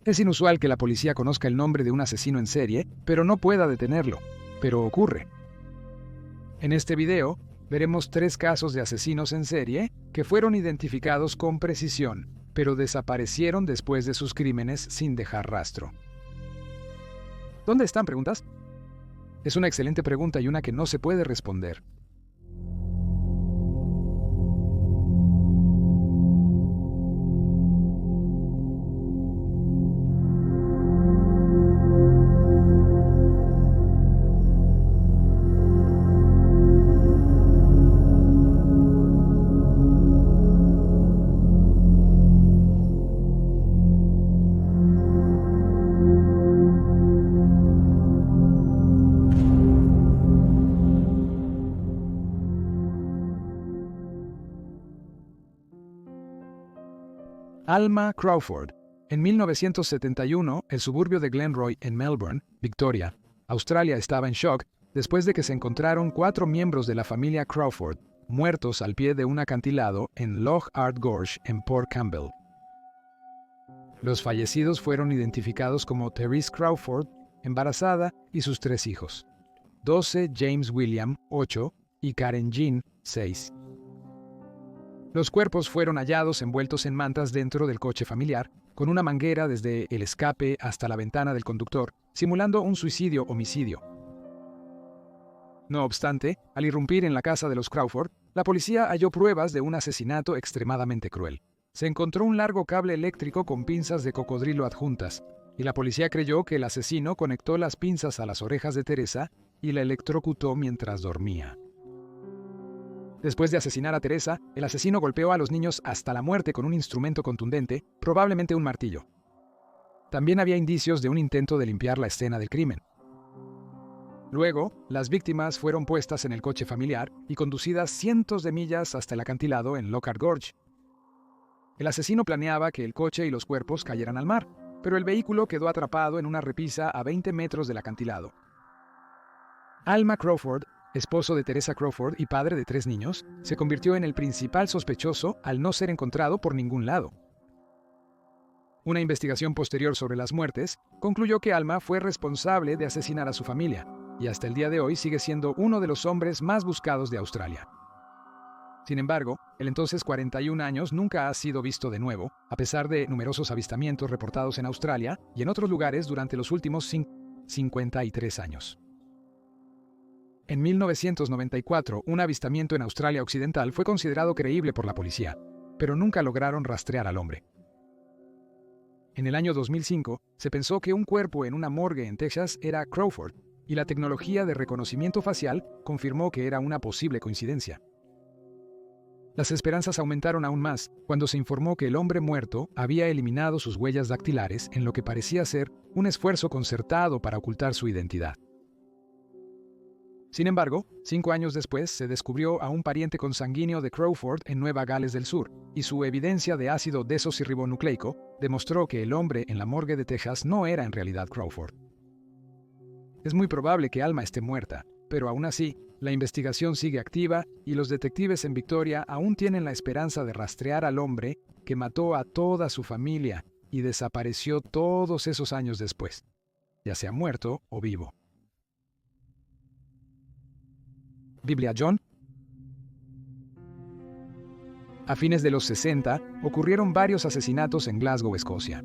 Es inusual que la policía conozca el nombre de un asesino en serie, pero no pueda detenerlo. Pero ocurre. En este video, veremos 3 casos de asesinos en serie que fueron identificados con precisión, pero desaparecieron después de sus crímenes sin dejar rastro. ¿Dónde están, preguntas? Es una excelente pregunta y una que no se puede responder. Alma Crawford. En 1971, el suburbio de Glenroy en Melbourne, Victoria, Australia, estaba en shock después de que se encontraron 4 miembros de la familia Crawford muertos al pie de un acantilado en Loch Ard Gorge en Port Campbell. Los fallecidos fueron identificados como Therese Crawford, embarazada, y sus 3 hijos: 12, James William, 8, y Karen Jean, 6. Los cuerpos fueron hallados envueltos en mantas dentro del coche familiar, con una manguera desde el escape hasta la ventana del conductor, simulando un suicidio-homicidio. No obstante, al irrumpir en la casa de los Crawford, la policía halló pruebas de un asesinato extremadamente cruel. Se encontró un largo cable eléctrico con pinzas de cocodrilo adjuntas, y la policía creyó que el asesino conectó las pinzas a las orejas de Teresa y la electrocutó mientras dormía. Después de asesinar a Teresa, el asesino golpeó a los niños hasta la muerte con un instrumento contundente, probablemente un martillo. También había indicios de un intento de limpiar la escena del crimen. Luego, las víctimas fueron puestas en el coche familiar y conducidas cientos de millas hasta el acantilado en Loch Ard Gorge. El asesino planeaba que el coche y los cuerpos cayeran al mar, pero el vehículo quedó atrapado en una repisa a 20 metros del acantilado. Alma Crawford, esposo de Teresa Crawford y padre de 3 niños, se convirtió en el principal sospechoso al no ser encontrado por ningún lado. Una investigación posterior sobre las muertes concluyó que Alma fue responsable de asesinar a su familia, y hasta el día de hoy sigue siendo uno de los hombres más buscados de Australia. Sin embargo, el entonces 41 años nunca ha sido visto de nuevo, a pesar de numerosos avistamientos reportados en Australia y en otros lugares durante los últimos 53 años. En 1994, un avistamiento en Australia Occidental fue considerado creíble por la policía, pero nunca lograron rastrear al hombre. En el año 2005, se pensó que un cuerpo en una morgue en Texas era Crawford, y la tecnología de reconocimiento facial confirmó que era una posible coincidencia. Las esperanzas aumentaron aún más cuando se informó que el hombre muerto había eliminado sus huellas dactilares en lo que parecía ser un esfuerzo concertado para ocultar su identidad. Sin embargo, 5 años después se descubrió a un pariente consanguíneo de Crawford en Nueva Gales del Sur, y su evidencia de ácido desoxirribonucleico demostró que el hombre en la morgue de Texas no era en realidad Crawford. Es muy probable que Alma esté muerta, pero aún así, la investigación sigue activa y los detectives en Victoria aún tienen la esperanza de rastrear al hombre que mató a toda su familia y desapareció todos esos años después, ya sea muerto o vivo. Biblia John. A fines de los 60, ocurrieron varios asesinatos en Glasgow, Escocia.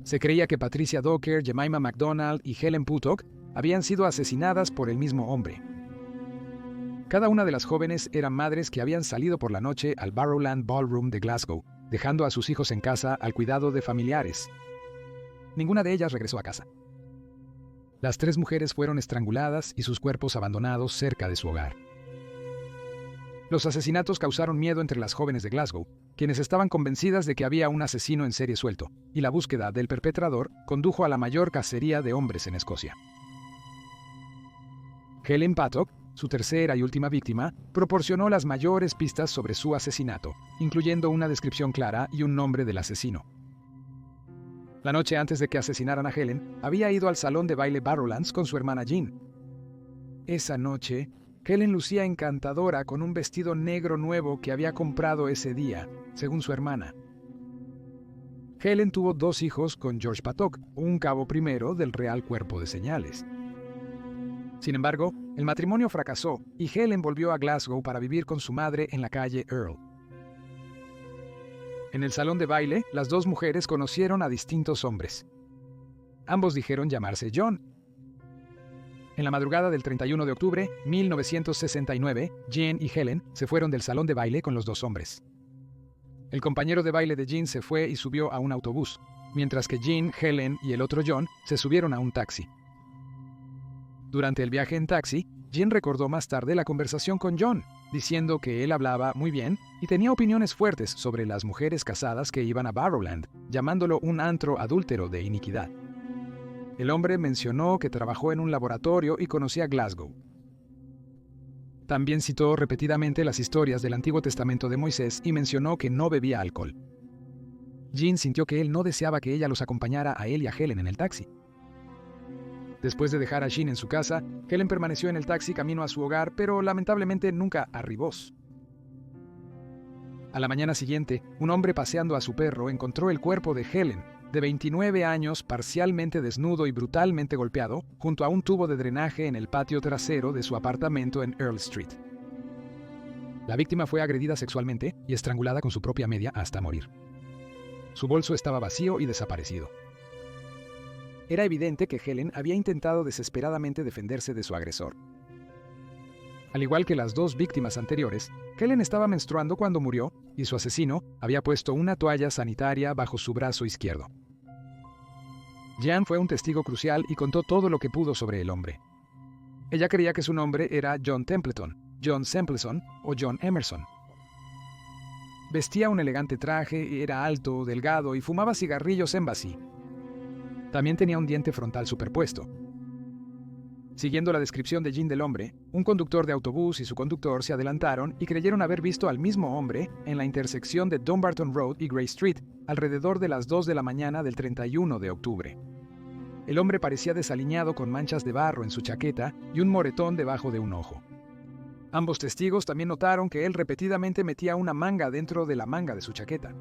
Se creía que Patricia Docker, Jemima MacDonald y Helen Puttock habían sido asesinadas por el mismo hombre. Cada una de las jóvenes eran madres que habían salido por la noche al Barrowland Ballroom de Glasgow, dejando a sus hijos en casa al cuidado de familiares. Ninguna de ellas regresó a casa. Las 3 mujeres fueron estranguladas y sus cuerpos abandonados cerca de su hogar. Los asesinatos causaron miedo entre las jóvenes de Glasgow, quienes estaban convencidas de que había un asesino en serie suelto, y la búsqueda del perpetrador condujo a la mayor cacería de hombres en Escocia. Helen Puttock, su tercera y última víctima, proporcionó las mayores pistas sobre su asesinato, incluyendo una descripción clara y un nombre del asesino. La noche antes de que asesinaran a Helen, había ido al salón de baile Barrowlands con su hermana Jean. Esa noche, Helen lucía encantadora con un vestido negro nuevo que había comprado ese día, según su hermana. Helen tuvo 2 hijos con George Paddock, un cabo primero del Real Cuerpo de Señales. Sin embargo, el matrimonio fracasó y Helen volvió a Glasgow para vivir con su madre en la calle Earl. En el salón de baile, las 2 mujeres conocieron a distintos hombres. Ambos dijeron llamarse John. En la madrugada del 31 de octubre, 1969, Jean y Helen se fueron del salón de baile con los 2 hombres. El compañero de baile de Jean se fue y subió a un autobús, mientras que Jean, Helen y el otro John se subieron a un taxi. Durante el viaje en taxi, Jean recordó más tarde la conversación con John, diciendo que él hablaba muy bien y tenía opiniones fuertes sobre las mujeres casadas que iban a Barrowland, llamándolo un antro adúltero de iniquidad. El hombre mencionó que trabajó en un laboratorio y conocía Glasgow. También citó repetidamente las historias del Antiguo Testamento de Moisés y mencionó que no bebía alcohol. Jean sintió que él no deseaba que ella los acompañara a él y a Helen en el taxi. Después de dejar a Jean en su casa, Helen permaneció en el taxi camino a su hogar, pero lamentablemente nunca arribó. A la mañana siguiente, un hombre paseando a su perro encontró el cuerpo de Helen, de 29 años, parcialmente desnudo y brutalmente golpeado, junto a un tubo de drenaje en el patio trasero de su apartamento en Earl Street. La víctima fue agredida sexualmente y estrangulada con su propia media hasta morir. Su bolso estaba vacío y desaparecido. Era evidente que Helen había intentado desesperadamente defenderse de su agresor. Al igual que las 2 víctimas anteriores, Helen estaba menstruando cuando murió y su asesino había puesto una toalla sanitaria bajo su brazo izquierdo. Jean fue un testigo crucial y contó todo lo que pudo sobre el hombre. Ella creía que su nombre era John Templeton, John Sempleton o John Emerson. Vestía un elegante traje, era alto, delgado y fumaba cigarrillos en Basie. También tenía un diente frontal superpuesto. Siguiendo la descripción de Jean del hombre, un conductor de autobús y su conductor se adelantaron y creyeron haber visto al mismo hombre en la intersección de Dumbarton Road y Grey Street, alrededor de las 2 de la mañana del 31 de octubre. El hombre parecía desaliñado con manchas de barro en su chaqueta y un moretón debajo de un ojo. Ambos testigos también notaron que él repetidamente metía una manga dentro de la manga de su chaqueta.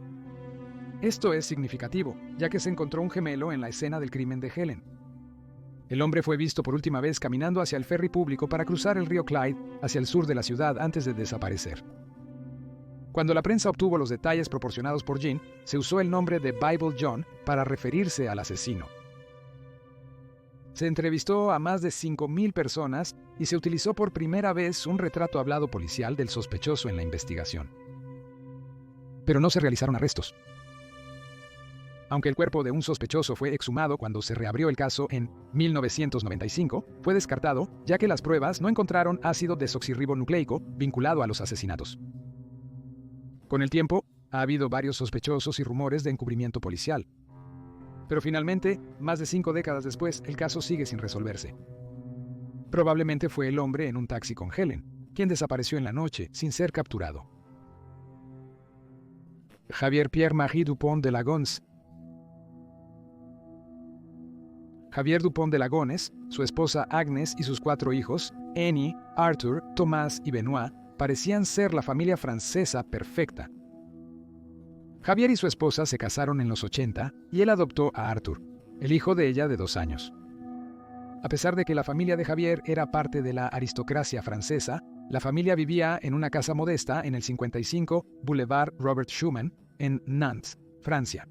Esto es significativo, ya que se encontró un gemelo en la escena del crimen de Helen. El hombre fue visto por última vez caminando hacia el ferry público para cruzar el río Clyde hacia el sur de la ciudad antes de desaparecer. Cuando la prensa obtuvo los detalles proporcionados por Jean, se usó el nombre de Bible John para referirse al asesino. Se entrevistó a más de 5,000 personas y se utilizó por primera vez un retrato hablado policial del sospechoso en la investigación. Pero no se realizaron arrestos. Aunque el cuerpo de un sospechoso fue exhumado cuando se reabrió el caso en 1995, fue descartado, ya que las pruebas no encontraron ácido desoxirribonucleico vinculado a los asesinatos. Con el tiempo, ha habido varios sospechosos y rumores de encubrimiento policial. Pero finalmente, más de 5 décadas después, el caso sigue sin resolverse. Probablemente fue el hombre en un taxi con Helen, quien desapareció en la noche sin ser capturado. Javier Pierre-Marie Dupont de Ligonnès. Javier Dupont de Ligonnès, su esposa Agnes y sus 4 hijos, Annie, Arthur, Thomas y Benoit, parecían ser la familia francesa perfecta. Javier y su esposa se casaron en los 80 y él adoptó a Arthur, el hijo de ella de 2 años. A pesar de que la familia de Javier era parte de la aristocracia francesa, la familia vivía en una casa modesta en el 55 Boulevard Robert Schumann, en Nantes, Francia.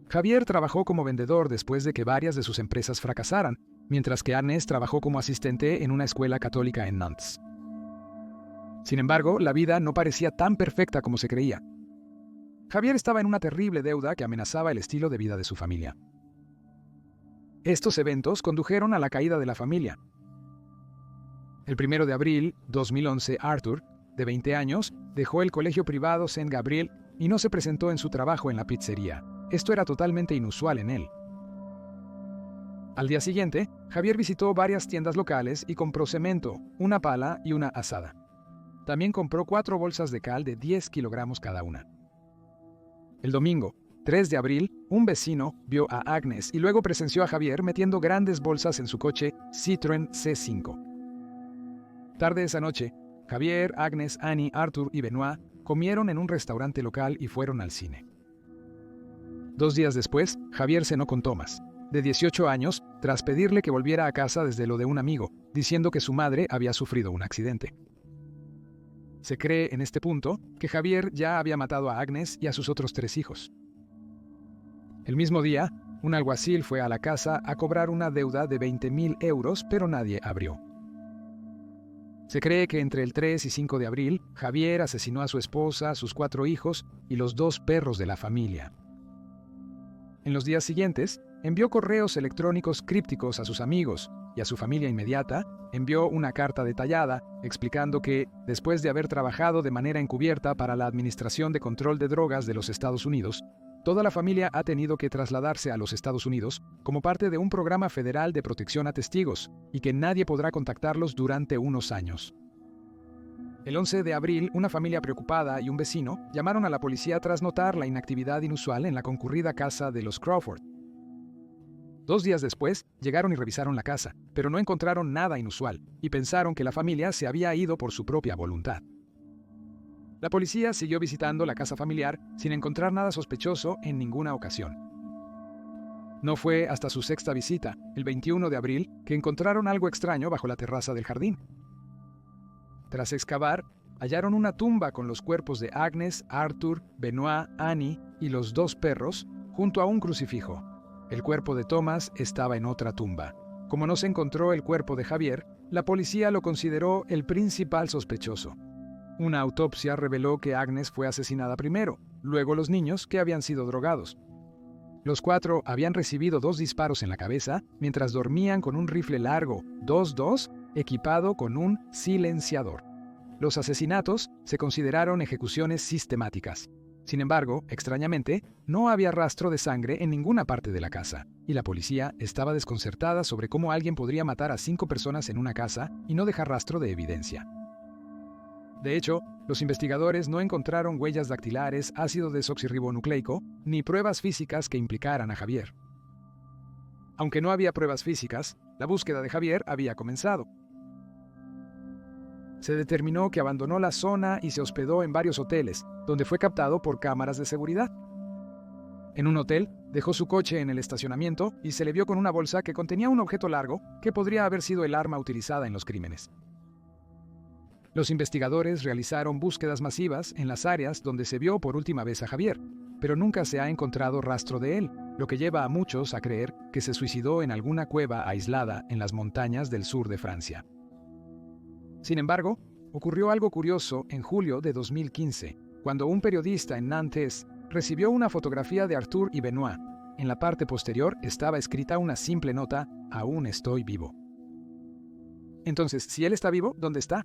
Javier trabajó como vendedor después de que varias de sus empresas fracasaran, mientras que Agnes trabajó como asistente en una escuela católica en Nantes. Sin embargo, la vida no parecía tan perfecta como se creía. Javier estaba en una terrible deuda que amenazaba el estilo de vida de su familia. Estos eventos condujeron a la caída de la familia. El 1 de abril de 2011, Arthur, de 20 años, dejó el colegio privado Saint Gabriel y no se presentó en su trabajo en la pizzería. Esto era totalmente inusual en él. Al día siguiente, Javier visitó varias tiendas locales y compró cemento, una pala y una azada. También compró 4 bolsas de cal de 10 kilogramos cada una. El domingo, 3 de abril, un vecino vio a Agnes y luego presenció a Javier metiendo grandes bolsas en su coche Citroën C5. Tarde esa noche, Javier, Agnes, Annie, Arthur y Benoit comieron en un restaurante local y fueron al cine. 2 días después, Javier cenó con Thomas, de 18 años, tras pedirle que volviera a casa desde lo de un amigo, diciendo que su madre había sufrido un accidente. Se cree en este punto que Javier ya había matado a Agnes y a sus otros 3 hijos. El mismo día, un alguacil fue a la casa a cobrar una deuda de 20.000 euros, pero nadie abrió. Se cree que entre el 3 y 5 de abril, Javier asesinó a su esposa, a sus 4 hijos y los 2 perros de la familia. En los días siguientes, envió correos electrónicos crípticos a sus amigos y a su familia inmediata, envió una carta detallada explicando que, después de haber trabajado de manera encubierta para la Administración de Control de Drogas de los Estados Unidos, toda la familia ha tenido que trasladarse a los Estados Unidos como parte de un programa federal de protección a testigos y que nadie podrá contactarlos durante unos años. El 11 de abril, una familia preocupada y un vecino llamaron a la policía tras notar la inactividad inusual en la concurrida casa de los Crawford. 2 días después, llegaron y revisaron la casa, pero no encontraron nada inusual y pensaron que la familia se había ido por su propia voluntad. La policía siguió visitando la casa familiar sin encontrar nada sospechoso en ninguna ocasión. No fue hasta su 6ª visita, el 21 de abril, que encontraron algo extraño bajo la terraza del jardín. Tras excavar, hallaron una tumba con los cuerpos de Agnes, Arthur, Benoit, Annie y los 2 perros, junto a un crucifijo. El cuerpo de Thomas estaba en otra tumba. Como no se encontró el cuerpo de Javier, la policía lo consideró el principal sospechoso. Una autopsia reveló que Agnes fue asesinada primero, luego los niños, que habían sido drogados. Los 4 habían recibido 2 disparos en la cabeza mientras dormían con un rifle largo, 2.2, equipado con un silenciador. Los asesinatos se consideraron ejecuciones sistemáticas. Sin embargo, extrañamente, no había rastro de sangre en ninguna parte de la casa, y la policía estaba desconcertada sobre cómo alguien podría matar a 5 personas en una casa y no dejar rastro de evidencia. De hecho, los investigadores no encontraron huellas dactilares, ácido desoxirribonucleico, ni pruebas físicas que implicaran a Javier. Aunque no había pruebas físicas, la búsqueda de Javier había comenzado. Se determinó que abandonó la zona y se hospedó en varios hoteles, donde fue captado por cámaras de seguridad. En un hotel, dejó su coche en el estacionamiento y se le vio con una bolsa que contenía un objeto largo que podría haber sido el arma utilizada en los crímenes. Los investigadores realizaron búsquedas masivas en las áreas donde se vio por última vez a Javier, pero nunca se ha encontrado rastro de él, lo que lleva a muchos a creer que se suicidó en alguna cueva aislada en las montañas del sur de Francia. Sin embargo, ocurrió algo curioso en julio de 2015, cuando un periodista en Nantes recibió una fotografía de Arthur y Benoit. En la parte posterior estaba escrita una simple nota: "Aún estoy vivo". Entonces, si él está vivo, ¿dónde está?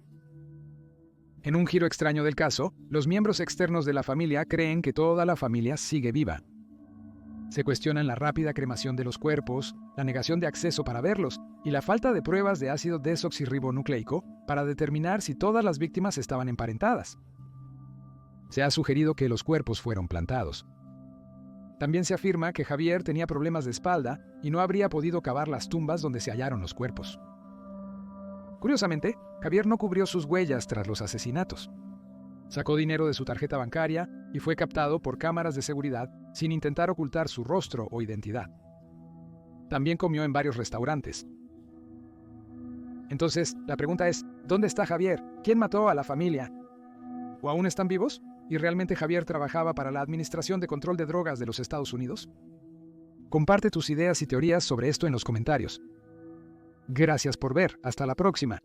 En un giro extraño del caso, los miembros externos de la familia creen que toda la familia sigue viva. Se cuestionan la rápida cremación de los cuerpos, la negación de acceso para verlos y la falta de pruebas de ácido desoxirribonucleico para determinar si todas las víctimas estaban emparentadas. Se ha sugerido que los cuerpos fueron plantados. También se afirma que Javier tenía problemas de espalda y no habría podido cavar las tumbas donde se hallaron los cuerpos. Curiosamente, Javier no cubrió sus huellas tras los asesinatos. Sacó dinero de su tarjeta bancaria y fue captado por cámaras de seguridad sin intentar ocultar su rostro o identidad. También comió en varios restaurantes. Entonces, la pregunta es, ¿dónde está Javier? ¿Quién mató a la familia? ¿O aún están vivos? ¿Y realmente Javier trabajaba para la Administración de Control de Drogas de los Estados Unidos? Comparte tus ideas y teorías sobre esto en los comentarios. Gracias por ver. Hasta la próxima.